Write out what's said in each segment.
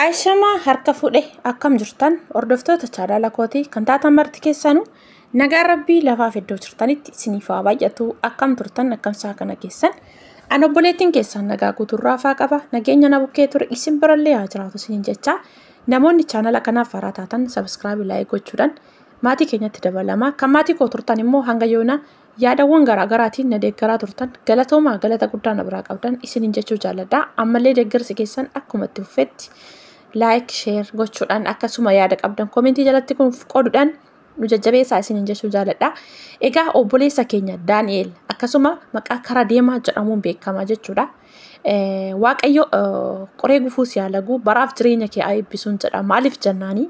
Aishama harka fuudhee akkam jirtan hordoftoota chaanala kootii kan taatan marti keessanuu nagaa rabbii lafaaf iddoo jirtanitti isiniif haa baay'atu akkam turtan akkamsaa kana keessan an obboleettiin keessan nagaa guuturraa faa qaba nageenya na bukkee ture isin birallee haa jiraatu isiniin jecha namoonni chaanala kanaaf haaraa taatan subscribe laayik gochuudhaan maatii keenyatti dabalamaa kan maatii koo turtan immoo hanga yoona yaadawwan garaagaraatiin na deeggaraa turtan galatoomaa galata guddaa na biraa qabdan isiniin jechuu jaalladha ammallee deeggarsi keessan akkuma itti fufetti like share gochuudhaan akkasuma yaada qabdan commentii jalatti kun qoduudhaan nu jajjabeessaa isiniin jechuu jaalladha. Egaa obboleessa keenya Daani'eel akkasuma maqaa karaa deemaa jedhamuun beekama jechuudha. Waaqayyo qoree gufuu si yaalagu baraaf jireenya kee haa eebbisuun jedha. Maaliif jennaani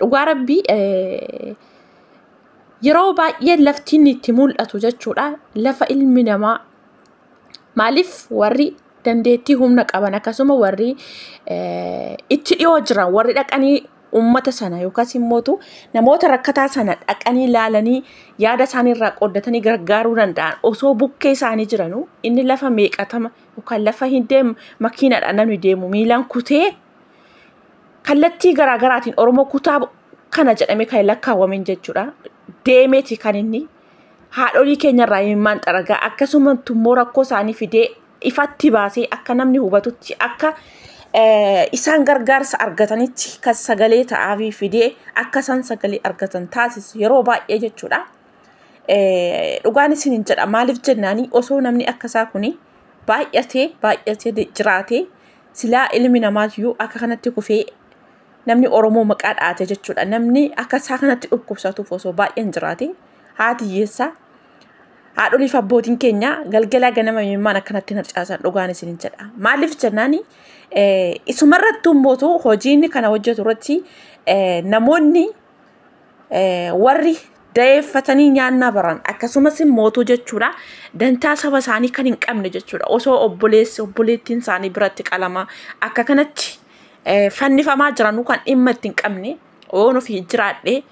dhugaa rabbii yeroo baay'ee laftiin itti mul'atu jechuudha. Lafa ilmi namaa maaliif warri dandeettii humna qaban akkasuma warri itti dhiyoo jiran warri dhaqanii ummata sana yookaas immoo namoota rakkataa sana dhaqanii ilaalanii yaada isaanii irraa qooddatanii gargaaruu danda'an osoo bukkee isaanii jiranuu inni lafa meeqatama yookaan lafa hin deemu makiinaadhaan namni deemu miilaan kutee kallattii garaagaraatiin Oromoo kutaa kana jedhamee kan lakkaawwamen jechuudha. Deemeeti kan inni haadholii keenyarraa himmaan xaragaa akkasuma tummoo rakkoo isaanii fidee ifatti baasee akka namni hubatutti akka isaan gargaarsa argatanitti kan sagalee ta'aafii fidee akka isaan sagalee argatan taasisu yeroo baay'ee jechuudha. Dhugaan isiniin jedha maaliif jennaani osoo namni akkasaa kuni baay'atee jiraatee silaa ilmi namaatiyyuu akka kanatti kufee namni Oromoo maqaa dhaate jechuudha. Namni akkasaa kanatti dhukkubsatuuf osoo baay'een jiraate haati hiyyeessaa haadholiif abbootiin keenya galgala ganama himmaan akkanatti harcaasan dhugaan isiniin jedha. Maaliif jennaani isumarrattuu mootuu hojiin kana hojjetu irratti namoonni warri dayeeffatanii nyaannaa baran akkasumas mootuu jechuudha. Dantaa saba isaanii kan hin qabne jechuudha. Osoo obboleettiin isaanii biratti qalama akka kanatti fannifamaa jiranuu kan dhimma itti hin qabne oon ofii jiraadhee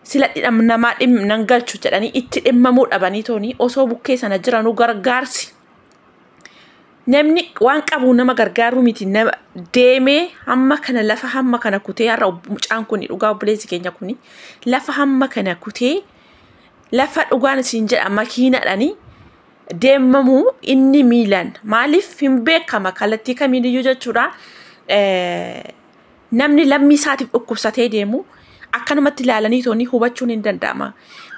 sila namaa nan galchu jedhanii itti dhimmamuu dhabanii tooni osoo bukkee sana jiranuu gargaarsi namni waan qabu nama gargaaruu miti nama deemee hamma kana lafa hamma kana kutee har'a mucaan kun dhugaa obboleessi keenya kun lafa hamma kana kutee lafa dhugaan isin jedha makiinaadhaani deemamuu inni miilaan maaliif hin beekama kallattii kamiiniyyuu jechuudha. Namni lammii isaatiif dhukkubsatee deemu akkanumatti ilaalanii tooni hubachuun hin danda'ama.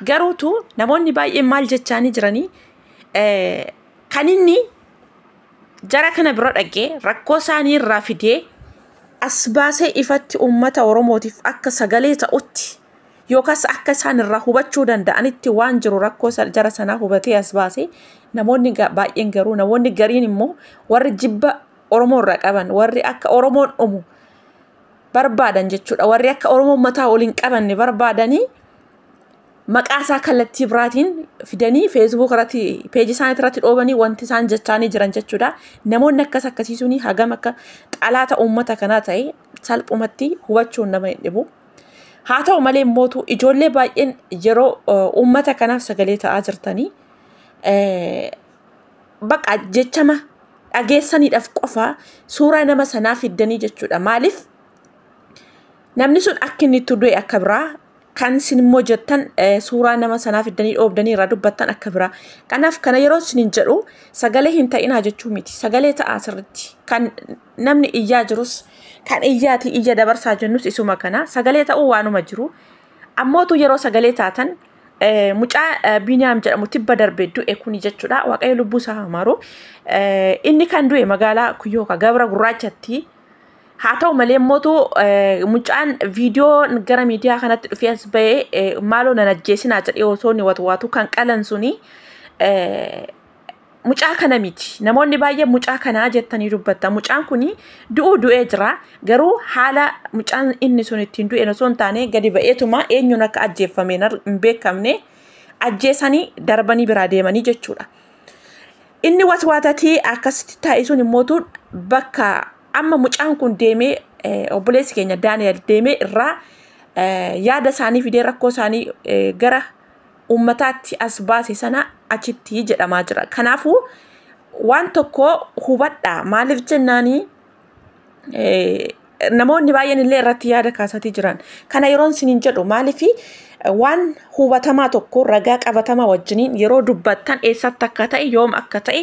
Garuutu namoonni baay'een maal jechaanii jiranii kan inni jara kana bira dhaqee rakkoo isaanii irraa fidee as baasee ifatti uummata Oromootiif akka sagalee ta'utti yookaas akka isaan irraa hubachuu danda'anitti waan jiru rakkoo jara sanaa hubatee as baasee namoonni baay'een garuu namoonni gariin immoo warri jibba Oromoo irraa qaban warri akka Oromoon dhumu barbaadan jechuudha. Warri akka Oromoo mataa waliin qabanne barbaadanii maqaa isaa kallattii biraatiin fidanii Facebook irratti peejii isaanii irratti dhoobanii wanti isaan jechaanii jiran jechuudha. Namoonni akkasiisuun hagam akka xalaata uummata kanaa ta'e salphumatti hubachuun nama hin dhibu. Haa ta'u malee mootuu ijoollee baay'een yeroo uummata kanaaf sagalee ta'aa jirtanii baqa jechama dhageessaniidhaaf qofa suuraa nama sanaa fiddanii jechuudha. Maaliif namni sun akka inni itti du'e akka biraa kan isin immoo jettan suuraa nama sanaa fiddanii dhoobdanii irraa dubbattan akka biraa. Kanaaf kana yeroo isiniin jedhu sagalee hin ta'inaa jechuu miti. Sagalee ta'aa sirriitti kan namni iyyaa jirus kan iyyaati iyya dabarsaa jennus isuma kana sagalee ta'uu waanuma jiru. Ammootu yeroo sagalee taatan mucaa Biniyaam jedhamu tibba darbee du'e kuni jechuudha. Waaqayyo lubbuu isaa hamaaru. Inni kan du'e magaalaa Kuyyooka Gabra Gurraachatti. Haa ta'u malee mootu mucaan viidiyoo gara miidiyaa kanatti dhufee as bahee maaloo nan ajjeesinaa jedhee osoo inni waatu kan qalan suni mucaa kana miti. Namoonni baay'een mucaa kanaa jettanii dubbatta. Mucaan kuni du'ee jira. Garuu haala mucaan inni sun ittiin du'e osoo hin taane gadi ba'eetuma eenyuun akka ajjeeffame hin beekamne ajjeesanii darbanii biraa deemanii jechuudha. Inni watwaatatii akkasitti taa'e sun immoo bakka amma mucaan kun deemee obboleessi keenya Daani'eel deemee irraa yaada isaanii fidee rakkoo isaanii gara uummataatti as baase sana achitti jedhamaa jira. Kanaafuu waan tokko hubadhaa maaliif jennaanii namoonni baay'een illee irratti yaada kaasatii jiran. Kana yeroon sinin jedhu maaliifi waan hubatamaa tokko ragaa qabatamaa wajjiniin yeroo dubbattan eessatti akka ta'e yoom akka ta'e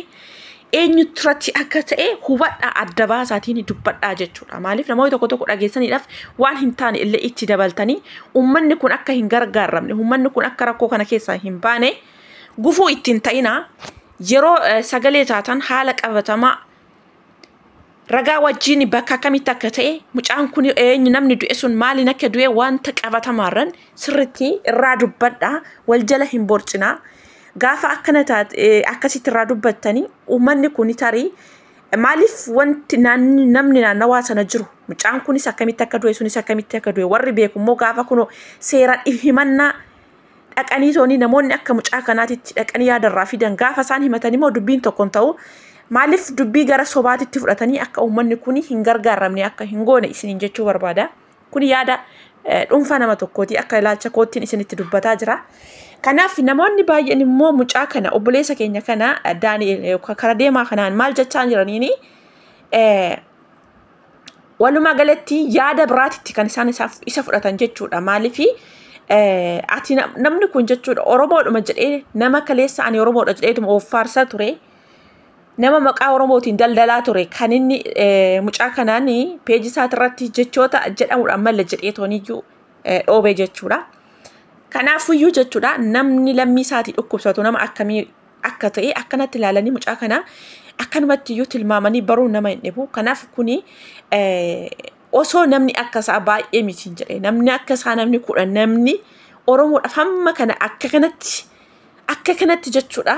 eenyutti akka ta'e hubadhaa adda baasaatiin dubbadhaa jechuudha. Maaliif namoonni tokko tokko dhageessaniidhaaf waan hin taane illee itti dabaltanii uummanni kun akka hin gargaaramne uummanni kun akka rakkoo kana keessaa hin baane gufuu ittiin ta'inaa yeroo sagalee taatan haala qabatamaa ragaa wajjin bakka kamitti akka ta'e mucaan kun eenyu namni du'e sun maaliin akka du'e wanta qabatamaarran sirriitti irraa dubbadhaa wal jala hin borcinaa. Gaafa akkana taate akkasitti irraa dubbattanii uummanni kun tarii maaliif wanti namni naannawaa sana jiru mucaan kunis akkamitti akka du'e sunis akkamitti akka du'e warri beeku immoo gaafa kun seeraan himannaa dhaqanii tooni namoonni akka mucaa kanaatitti dhaqanii yaadarraa fidan gaafa isaan himatanii immoo dubbiin tokkoon ta'u maaliif dubbii gara sobaatitti fudhatanii akka uummanni kun hin gargaaramne akka hin goone isiniin jechuu barbaada. Kun yaada dhuunfaa nama tokkooti akka ilaalcha koottiin isinitti dubbataa jira. Kanaaf namoonni baay'een immoo mucaa kana obboleessa keenya kana Daani'eel karaa deemaa kanaan maal jechaa jiraniini walumaa galatti yaada biraatitti kan isaan isa fudhatan jechuudha. Maaliifi ati namni kun jechuudha Oromoodhuma jedhee nama kaleessa ani Oromoodha jedheetuma of faarsaa ture. Nama maqaa Oromootiin daldalaa ture kan inni mucaa kanaan peejii isaatirratti jechoota jedhamuudhaan malle jedheetoniyyuu dhoobee jechuudha. Kanaafuyyuu jechuudha namni lammii isaatii dhukkubsatu nama akkamii akka ta'e akkanatti ilaalanii mucaa kana akkanumatti iyyuu tilmaamanii baruu nama hin dhibu. Kanaaf kuni osoo namni akka isaa baay'ee miti jedhee namni akka isaa namni kudha namni Oromoodhaaf hamma kana akka kanatti jechuudha.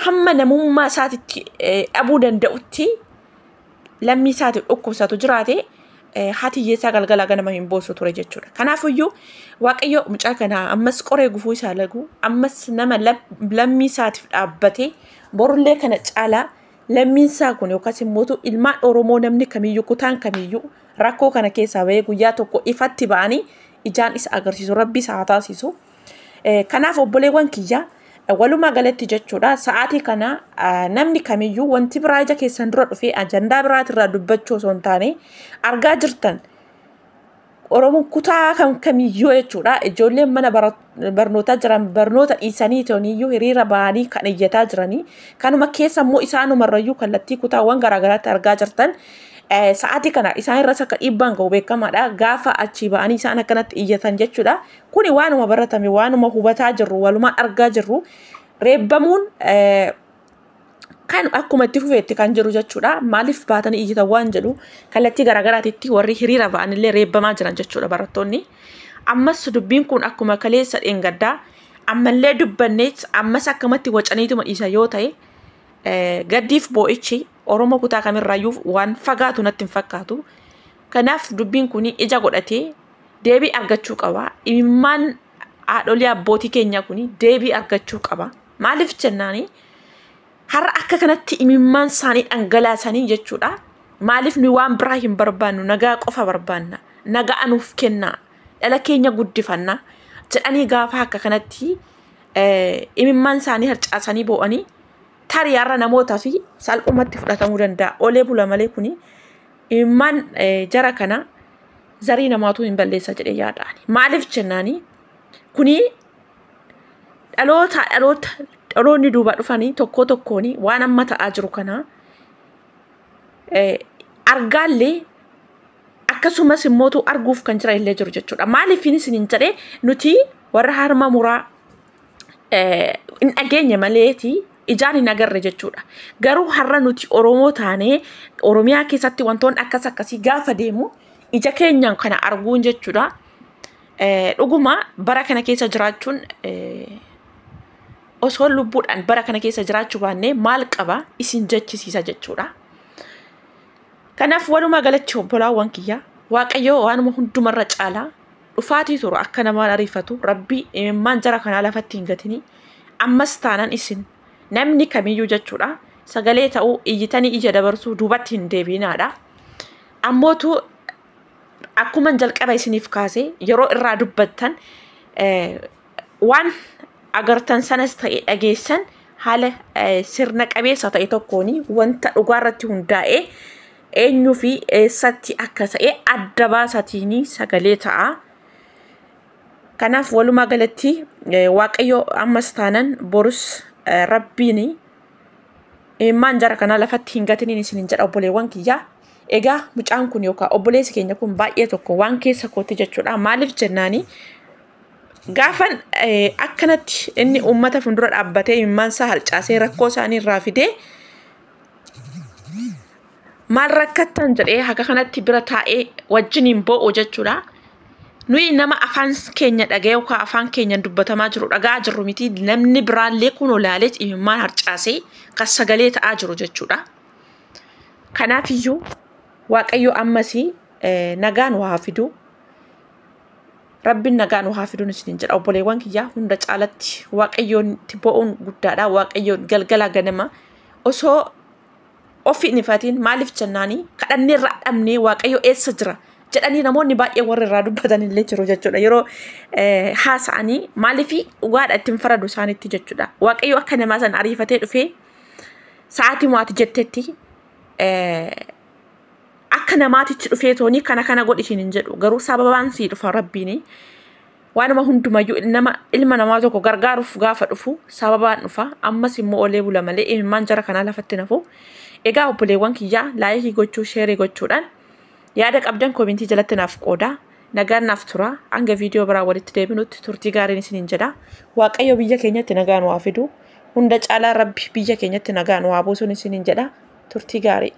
Hamma namummaa isaatitti dhabuu danda'utti lammii isaatii dhukkubsatu jiraate hatiyyeessaa galgala ganama hin boossu ture jechuudha. Kanaafuyyuu Waaqayyo mucaa kana ammas qoree gufuu isaa lagu ammas nama lammii isaatiif dhaabbatee borullee kana caalaa lammiin isaa kun yookaas immoo ilmaan Oromoo namni kamiyyuu kutaan kamiyyuu rakkoo kana keessaa bahee guyyaa tokko ifatti ba'anii ijaan isa agarsiisu rabbi isaa haa taasisu. Kanaaf obboleewwan kiyyaa walumaa galatti jechuudha sa'aatii kana namni kamiyyuu wanti biraa ija keessan dura dhufee ajandaa biraatirraa dubbachuu osoo hin taane argaa jirtan Oromoon kutaa kamiyyuu jechuudha ijoolleen mana barnootaa jiran barnoota dhiisanii tooniyyuu hiriira bahanii kan iyyataa jiranii kanuma keessa immoo isaanumarrayyuu kallattii kutaawwan garaagaraatti argaa jirtan sa'aatii kana isaan irras akka dhiibbaan ga'u beekamaadha. Gaafa achii ba'anii isaan akkanatti iyyatan jechuudha. Kuni waanuma baratame waanuma hubataa jirru walumaa argaa jirru reebbamuun kan akkuma itti fufeetti kan jiru jechuudha. Maaliif baatanii iyyatan waan jedhu kallattii garaagaraatitti warri hiriira ba'anillee reebbamaa jiran jechuudha barattoonni. Ammas dubbiin kun akkuma kaleessa dheengaddaa ammallee dubbanneet ammas akkamatti wacaniituma dhiisa yoo ta'e gaddiif boo'ichi Oromoo kutaa kamirraayyuu waan fagaatu natti hin fakkaatu. Kanaaf dubbiin kun ija godhatee deebii argachuu qaba. Imimmaan haadholii abbootii keenya kun deebii argachuu qaba. Maaliif jennaani har'a akka kanatti imimmaan isaanii dhangalaasanii jechuudha. Maaliif nu waan biraa hin barbaannu nagaa qofa barbaanna. Nagaa nuuf kenna. Dhala keenya guddifanna. Jedhanii gaafa akka kanatti imimmaan isaanii harcaasanii boo'anii tarii har'a namootaa fi salphumatti fudhatamuu danda'a. Olee bula malee kuni imimmaan jara kana zarii namaatu hin balleessa jedhee yaadaan. Maaliif jennaani kuni dhaloonni duuba dhufanii tokko tokkooni waan amma ta'aa jiru kana argaallee akkasumas immootu arguuf kan jira illee jiru jechuudha. Maaliif isiniin jedhee nuti warra harma muraa hin dhageenye maleeti ijaan hin agarre jechuudha. Garuu har'a nuti Oromoo taanee Oromiyaa keessatti wantoonni akkasii gaafa deemu ija keenyaan kana arguun jechuudha. Dhuguma bara kana keessa jiraachuun osoo lubbuudhaan bara kana keessa jiraachuu baannee maal qaba isin jechisiisa jechuudha. Kanaaf walumaa galatti obbolaawwan kiyya Waaqayyo waanuma hundumarra caalaa dhufaatii turu akka namaan ariifatu Rabbi imimmaan jara kanaa lafatti hin gatini. Ammas taanan isin namni kamiyyuu jechuudha sagalee ta'uu iyyitanii ija dabarsuu duubatti hin deebiinaadha. Ammootu akkuma jalqaba isiniif kaasee yeroo irraa dubbattan waan agartan sanas ta'e dhageessan haala sirna qabeessa ta'e tokkoon wanta dhugaarratti hundaa'ee eenyu fi eessatti akka ta'e adda baasatini sagalee ta'a. Kanaaf walumaa galatti waaqayyo ammas taanan borus rabbiini maan jara kana lafatti hin gatiniin isinin jedha obboleewwan kiyya. Egaa mucaan kun yookaan obboleessi keenya kun baay'ee tokko waan keessa kooti jechuudha. Maaliif jennaani gaafan akkanatti inni uummata fuuldura dhaabbatee imimmaansaa harcaasee rakkoo isaanii irraa fidee maal rakkattan jedhee haga kanatti bira taa'ee wajjiniin bo'oo jechuudha. Nuyi nama afaan keenya dhaga'ee yookaan afaan keenya dubbatamaa jiru dhagaa jirru miti namni biraallee kun olaalee imimmaan harcaasee kan sagalee ta'aa jiru jechuudha. Kanaafiyyuu waaqayyo ammasii nagaan waa fidu rabbiin nagaan waa fidu isiniin jedha obboleewwan kiyya hunda caalatti waaqayyoon itti bo'uun guddaadha. Waaqayyoon galgala ganama osoo ofii nifatiin maaliif jennaanii kadhannee irraa dhabnee waaqayyo eessa jira jedhanii namoonni baay'ee warra irraa dubbatan illee jiru jechuudha. Yeroo haasa'anii maaliif dhugaadha ittiin faradu isaaniitti jechuudha. Waaqayyo akka namaa san ariifatee dhufee sa'aatii mo'ati jettetti akka namaatitti dhufee toonii kana godhishin hin jedhu garuu sababaan sii dhufa rabbiini waanuma hundumayyuu ilma namaa tokko gargaaruuf gaafa dhufu sababaan dhufa. Ammas immoo olee bula malee imimmaan jara kanaa lafatti nafu. Egaa obboleewwan kiyyaa laayikii gochuu sheerii gochuudhaan yaada qabdan koomentii jalatti naaf qooda. Nagaan naaf tura. Hanga viidiyoo biraa walitti deebinutti turtii gaariin isiniin jedha. Waaqayyo biyya keenyatti nagaan waa fidu. Hunda caalaa rabbi biyya keenyatti nagaan waa buusuun isiniin jedha. Turtii gaarii.